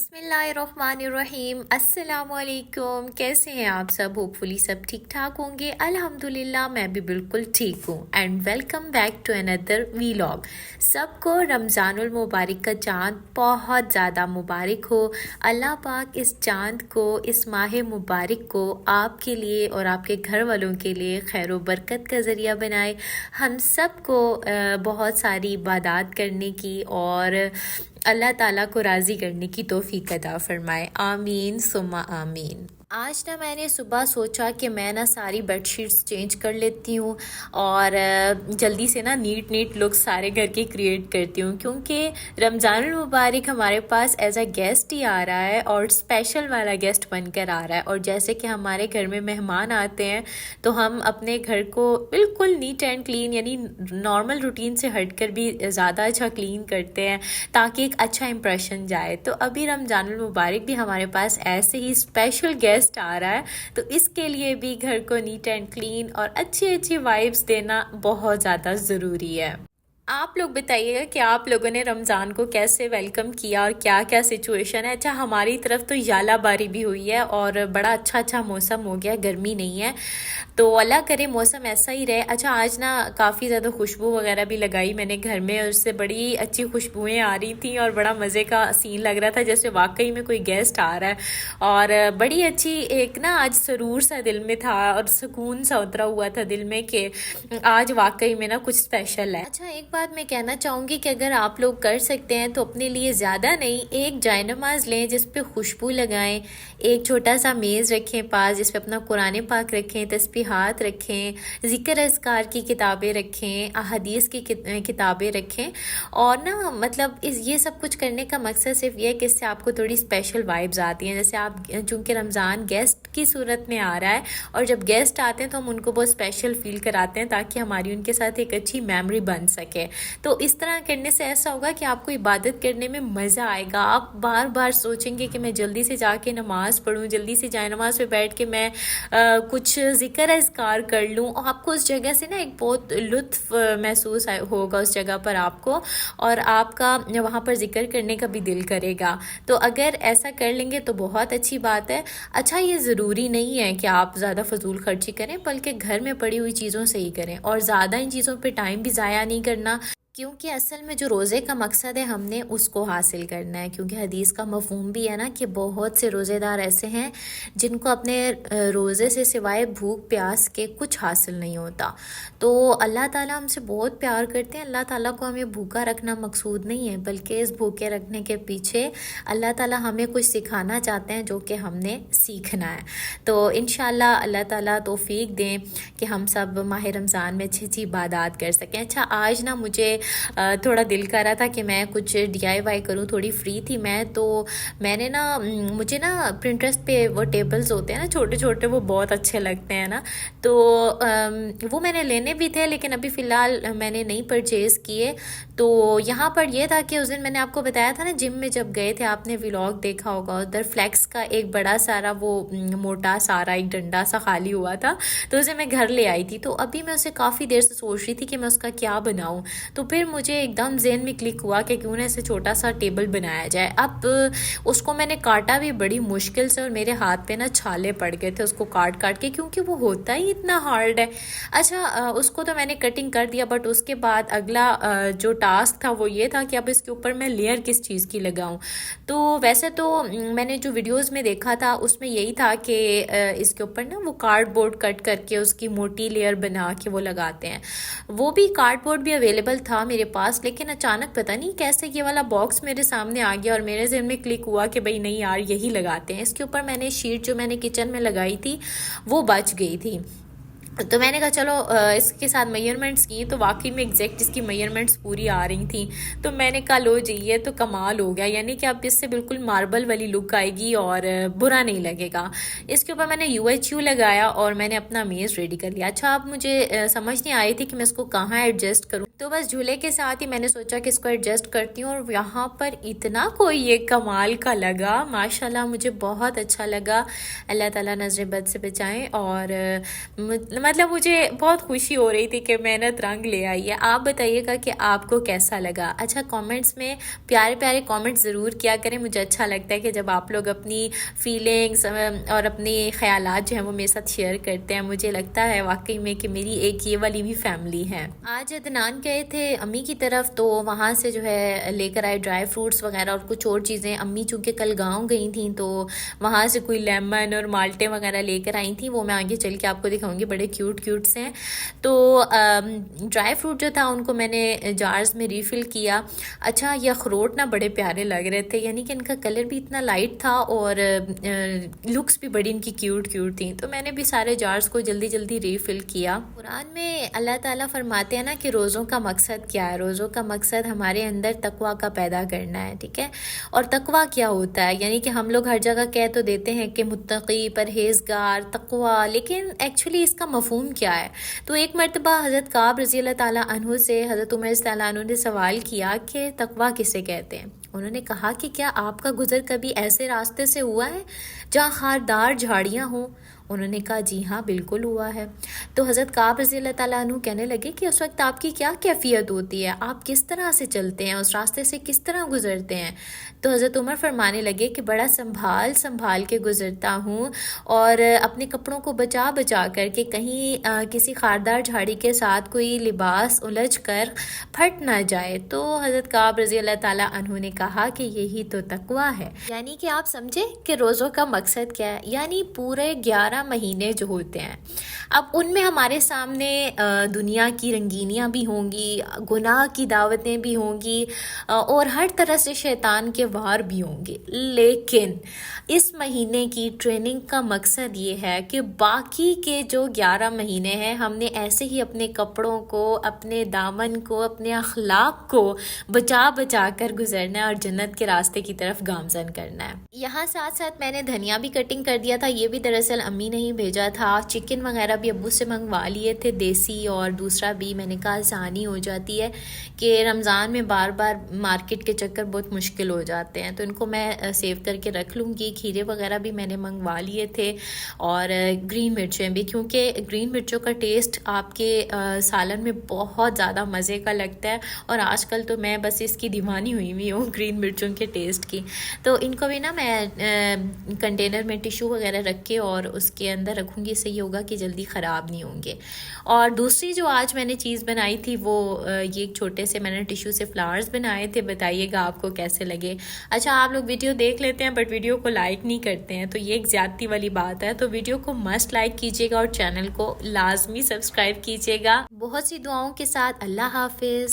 बिस्मिल्लाहिर्रहमानिर्रहीम। अस्सलाम वालेकुम। कैसे हैं आप सब? होपफुली सब ठीक ठाक होंगे। अल्हम्दुलिल्लाह मैं भी बिल्कुल ठीक हूँ। And welcome back to another vlog. सबको रमज़ानुल मुबारक का चाँद बहुत ज़्यादा मुबारक हो। अल्लाह पाक इस चाँद को, इस माह मुबारक को आपके लिए और आपके घर वालों के लिए खैर व बरकत का ज़रिया बनाए। हम सबको बहुत सारी इबादत करने की और अल्लाह ताला को राज़ी करने की तौफीक अता फ़रमाए। आमीन सुम्मा आमीन। आज ना मैंने सुबह सोचा कि मैं ना सारी बेडशीट्स चेंज कर लेती हूँ और जल्दी से ना नीट लुक सारे घर के क्रिएट करती हूँ, क्योंकि रमज़ानुल मुबारक हमारे पास एज अ गेस्ट ही आ रहा है और स्पेशल वाला गेस्ट बनकर आ रहा है। और जैसे कि हमारे घर में मेहमान आते हैं तो हम अपने घर को बिल्कुल नीट एंड क्लीन, यानी नॉर्मल रूटीन से हटकर भी ज़्यादा अच्छा क्लीन करते हैं ताकि एक अच्छा इंप्रेशन जाए। तो अभी रमज़ानुल मुबारक भी हमारे पास ऐसे ही स्पेशल गेस्ट आ रहा है, तो इसके लिए भी घर को नीट एंड क्लीन और अच्छी वाइब्स देना बहुत ज़्यादा ज़रूरी है। आप लोग बताइएगा कि आप लोगों ने रमज़ान को कैसे वेलकम किया और क्या क्या सिचुएशन है। अच्छा, हमारी तरफ तो यालाबारी भी हुई है और बड़ा अच्छा मौसम हो गया, गर्मी नहीं है, तो अल्लाह करे मौसम ऐसा ही रहे। अच्छा, आज ना काफ़ी ज़्यादा खुशबू वगैरह भी लगाई मैंने घर में और उससे बड़ी अच्छी खुशबुएं आ रही थी और बड़ा मज़े का सीन लग रहा था, जैसे वाकई में कोई गेस्ट आ रहा है। और बड़ी अच्छी एक ना आज सरूर सा दिल में था और सुकून सा उतरा हुआ था दिल में कि आज वाकई में ना कुछ स्पेशल है। अच्छा, एक बात मैं कहना चाहूँगी कि अगर आप लोग कर सकते हैं तो अपने लिए ज़्यादा नहीं, एक जायनमाज लें जिस पे खुशबू लगाएं, एक छोटा सा मेज़ रखें पास जिस पे अपना कुरान पाक रखें, तस्बीहात रखें, ज़िक्र अज़कार की किताबें रखें, अहादीस की किताबें रखें। और ना मतलब ये सब कुछ करने का मकसद सिर्फ ये है कि इससे आपको थोड़ी स्पेशल वाइब्स आती हैं। जैसे आप, चूँकि रमज़ान गेस्ट की सूरत में आ रहा है और जब गेस्ट आते हैं तो हम उनको बहुत स्पेशल फील कराते हैं ताकि हमारी उनके साथ एक अच्छी मेमोरी बन सके। तो इस तरह करने से ऐसा होगा कि आपको इबादत करने में मज़ा आएगा। आप बार बार सोचेंगे कि मैं जल्दी से जाके नमाज़ पढ़ूँ, जल्दी से जाए नमाज पे बैठ के मैं कुछ ज़िक्र अज़कार कर लूँ, और आपको उस जगह से ना एक बहुत लुत्फ़ महसूस होगा उस जगह पर आपको, और आपका वहाँ पर ज़िक्र करने का भी दिल करेगा। तो अगर ऐसा कर लेंगे तो बहुत अच्छी बात है। अच्छा, ये ज़रूरी नहीं है कि आप ज़्यादा फजूल खर्ची करें, बल्कि घर में पड़ी हुई चीज़ों से ही करें और ज़्यादा इन चीज़ों पे टाइम भी ज़ाया नहीं करना, क्योंकि असल में जो रोज़े का मकसद है हमने उसको हासिल करना है। क्योंकि हदीस का मफ़हूम भी है ना कि बहुत से रोज़ेदार ऐसे हैं जिनको अपने रोज़े से सिवाय भूख प्यास के कुछ हासिल नहीं होता। तो अल्लाह ताला हमसे बहुत प्यार करते हैं। अल्लाह ताला को हमें भूखा रखना मकसूद नहीं है, बल्कि इस भूखे रखने के पीछे अल्लाह ताला हमें कुछ सिखाना चाहते हैं जो कि हमने सीखना है। तो इंशाअल्लाह अल्लाह ताला तौफीक दें कि हम सब माह रमज़ान में अच्छी इबादत कर सकें। अच्छा, आज ना मुझे थोड़ा दिल कर रहा था कि मैं कुछ DIY करूं, थोड़ी फ्री थी मैं, तो मैंने ना मुझे ना Pinterest पे वो टेबल्स होते हैं ना छोटे छोटे, वो बहुत अच्छे लगते हैं ना, तो वो मैंने लेने भी थे लेकिन अभी फ़िलहाल मैंने नहीं परचेज़ किए। तो यहाँ पर ये था कि उस दिन मैंने आपको बताया था ना, जिम में जब गए थे, आपने व्लॉग देखा होगा, उधर फ्लेक्स का एक बड़ा सारा वो मोटा सारा एक डंडा सा खाली हुआ था, तो उसे मैं घर ले आई थी। तो अभी मैं उसे काफ़ी देर से सोच रही थी कि मैं उसका क्या बनाऊँ, तो फिर मुझे एकदम ज़हन में क्लिक हुआ कि क्यों ना ऐसे छोटा सा टेबल बनाया जाए। अब उसको मैंने काटा भी बड़ी मुश्किल से और मेरे हाथ पे ना छाले पड़ गए थे उसको काट के, क्योंकि वो होता ही इतना हार्ड है। अच्छा, उसको तो मैंने कटिंग कर दिया, बट उसके बाद अगला जो टास्क था वो ये था कि अब इसके ऊपर मैं लेयर किस चीज़ की लगाऊं। तो वैसे तो मैंने जो वीडियोस में देखा था उसमें यही था कि इसके ऊपर ना वो कार्डबोर्ड कट करके उसकी मोटी लेयर बना के वो लगाते हैं। वो भी कार्डबोर्ड भी अवेलेबल था मेरे पास, लेकिन अचानक पता नहीं कैसे ये वाला बॉक्स मेरे सामने आ गया और मेरे ज़हन में क्लिक हुआ कि भाई नहीं यार, यही लगाते हैं। इसके ऊपर मैंने शीट जो मैंने किचन में लगाई थी वो बच गई थी, तो मैंने कहा चलो इसके साथ मेजरमेंट्स की, तो वाकई में एग्जैक्ट इसकी मेजरमेंट्स पूरी आ रही थी। तो मैंने कहा लो जी, ये तो कमाल हो गया, यानी कि अब इससे बिल्कुल मार्बल वाली लुक आएगी और बुरा नहीं लगेगा। इसके ऊपर मैंने UHU लगाया और मैंने अपना मेज़ रेडी कर लिया। अच्छा, अब मुझे समझ नहीं आई थी कि मैं इसको कहाँ एडजस्ट करूँ, तो बस झूले के साथ ही मैंने सोचा कि इसको एडजस्ट करती हूँ, और यहाँ पर इतना कोई ये कमाल का लगा, माशाल्लाह मुझे बहुत अच्छा लगा। अल्लाह ताला नज़र बद से बचाएं। और मतलब مجھے بہت خوشی ہو رہی تھی کہ محنت رنگ لے آئی ہے. آپ بتائیے گا کہ آپ کو کیسا لگا. اچھا کامنٹس میں پیارے پیارے کامنٹس ضرور کیا کریں. مجھے اچھا لگتا ہے کہ جب آپ لوگ اپنی فیلنگس اور اپنے خیالات جو ہیں وہ میرے ساتھ شیئر کرتے ہیں. مجھے لگتا ہے واقعی میں کہ میری ایک یہ والی بھی فیملی ہے. آج عدنان گئے تھے امی کی طرف، تو وہاں سے جو ہے لے کر آئے ڈرائی فروٹس وغیرہ اور کچھ اور چیزیں. امی چونکہ کل گاؤں گئی تھیں تو وہاں سے کوئی لیمن اور مالٹے وغیرہ لے کر آئی تھیں. وہ میں آگے چل کے آپ کو دکھاؤں گی، بڑے کیوٹ کیوٹ سے ہیں. تو ڈرائی فروٹ جو تھا ان کو میں نے جارز میں ریفل کیا. اچھا یہ اخروٹ نا بڑے پیارے لگ رہے تھے، یعنی کہ ان کا کلر بھی اتنا لائٹ تھا اور لکس بھی بڑی ان کی کیوٹ کیوٹ تھیں. تو میں نے بھی سارے جارز کو جلدی جلدی ریفل کیا. قرآن میں اللہ تعالیٰ فرماتے ہیں نا کہ روزوں کا مقصد کیا ہے. روزوں کا مقصد ہمارے اندر تقویٰ کا پیدا کرنا ہے، ٹھیک ہے. اور تقویٰ کیا ہوتا ہے؟ یعنی کہ ہم لوگ ہر جگہ کہہ تو دیتے ہیں کہ متقی، پرہیزگار، تقویٰ، لیکن ایکچولی اس کا مفہوم کیا ہے؟ تو ایک مرتبہ حضرت کعب رضی اللہ تعالیٰ عنہ سے حضرت عمر رضی اللہ عنہ نے سوال کیا کہ تقویٰ کسے کہتے ہیں. انہوں نے کہا کہ کیا آپ کا گزر کبھی ایسے راستے سے ہوا ہے جہاں خاردار جھاڑیاں ہوں؟ انہوں نے کہا جی ہاں بالکل ہوا ہے. تو حضرت کعب رضی اللہ تعالیٰ عنہ کہنے لگے کہ اس وقت آپ کی کیا کیفیت ہوتی ہے، آپ کس طرح سے چلتے ہیں، اس راستے سے کس طرح گزرتے ہیں؟ تو حضرت عمر فرمانے لگے کہ بڑا سنبھال کے گزرتا ہوں اور اپنے کپڑوں کو بچا بچا کر کے کہیں کسی خاردار جھاڑی کے ساتھ کوئی لباس الجھ کر پھٹ نہ جائے. تو حضرت کعب رضی اللہ تعالیٰ عنہ نے کہا کہ یہی تو تقویٰ ہے. یعنی کہ آپ سمجھے کہ روزوں کا مقصد کیا ہے؟ یعنی پورے 11 مہینے جو ہوتے ہیں، اب ان میں ہمارے سامنے دنیا کی رنگینیاں بھی ہوں گی، گناہ کی دعوتیں بھی ہوں گی اور ہر طرح سے شیطان کے وار بھی ہوں گے. لیکن اس مہینے کی ٹریننگ کا مقصد یہ ہے کہ باقی کے جو 11 مہینے ہیں ہم نے ایسے ہی اپنے کپڑوں کو، اپنے دامن کو، اپنے اخلاق کو بچا بچا کر گزرنا ہے اور جنت کے راستے کی طرف گامزن کرنا ہے. یہاں ساتھ ساتھ میں نے دھنیا بھی کٹنگ کر دیا تھا. یہ بھی دراصل امی نے ہی بھیجا تھا. چکن وغیرہ بھی ابو سے منگوا لیے تھے دیسی، اور دوسرا بھی میں نے کہا آسانی ہو جاتی ہے کہ رمضان میں بار بار مارکیٹ کے چکر بہت مشکل ہو جاتے ہیں، تو ان کو میں سیو کر کے رکھ لوں گی. کھیرے وغیرہ بھی میں نے منگوا لیے تھے اور گرین مرچیں بھی، کیونکہ گرین مرچوں کا ٹیسٹ آپ کے سالن میں بہت زیادہ مزے کا لگتا ہے. اور آج کل تو میں بس اس کی دیوانی ہوئی ہوں گرین مرچوں کے ٹیسٹ کی. تو ان کو بھی نا میں کنٹینر میں ٹیشو وغیرہ رکھ کے اور اس کے اندر رکھوں گی، اس سے یہ ہوگا کہ جلدی خراب نہیں ہوں گے. اور دوسری جو آج میں نے چیز بنائی تھی وہ یہ ایک چھوٹے سے میں نے ٹیشو سے فلاورز بنائے تھے. بتائیے گا آپ کو کیسے لگے. اچھا آپ لوگ ویڈیو دیکھ لیتے ہیں بٹ ویڈیو کو لائک نہیں کرتے ہیں، تو یہ ایک زیادتی والی بات ہے. تو ویڈیو کو مسٹ لائک کیجیے گا اور چینل کو لازمی سبسکرائب کیجیے گا. بہت سی دعاؤں کے ساتھ اللہ حافظ.